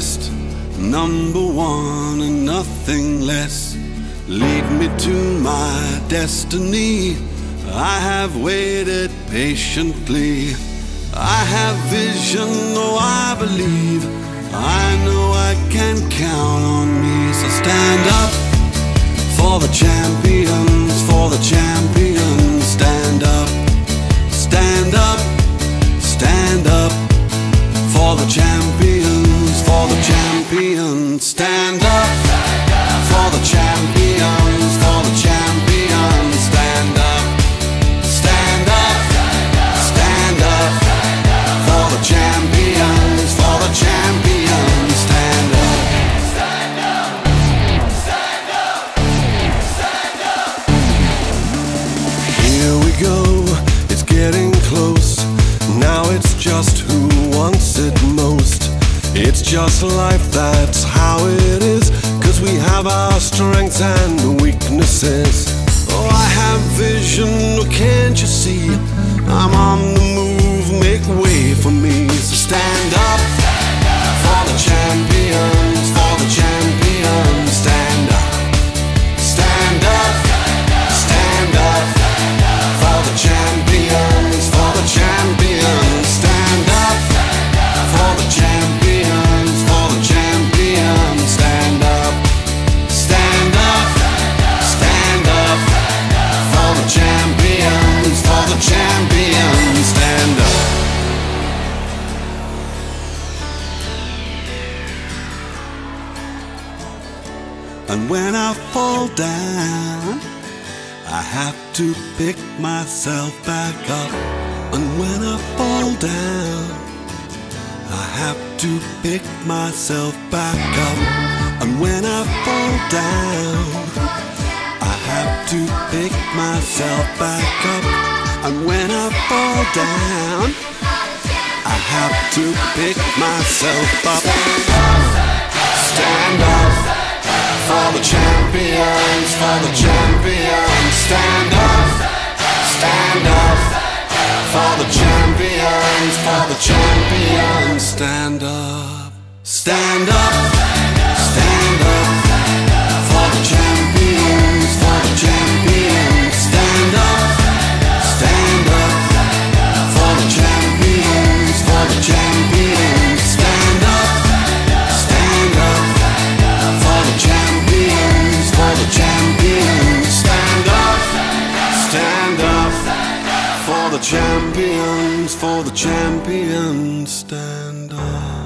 best, number one and nothing less. Lead me to my destiny. I have waited patiently. I have vision, oh I believe. I know I can count on me. So stand up for the champions, for the champions. Stand up, stand up, stand up for the champions, for the champions. Stand up for the champions, for the champions. Stand up, stand up, stand up for the champions, for the champions. Stand up, stand up, stand up, stand up. Here we go, it's getting close. Now it's just who wants it most. It's just life, that's how it is. 'Cause we have our strengths and weaknesses. Oh, I have vision, oh, can't you see? I'm on the move, make way for me. So stand up for the champions, for the champions. Stand up, stand up, stand up for the champions, for the champions. Stand up for the champions, for the champions. Stand up, stand up, stand up for the champions, for the champions. Stand up. And when I fall down, I have to pick myself back up. And when I fall down, I have to pick myself back up. And when I fall down, I have to pick myself back up. And when I fall down, I have to pick myself up. Stand up for the champions, for the champions. Stand up, stand up for the champions, for the champions. Stand up, stand up, stand up for the champions, for the champions. Stand up, stand up for the champions, for the champions. Stand up, stand up for the champions, for the champions. Stand up, stand up for the champions, for the champions. Stand up.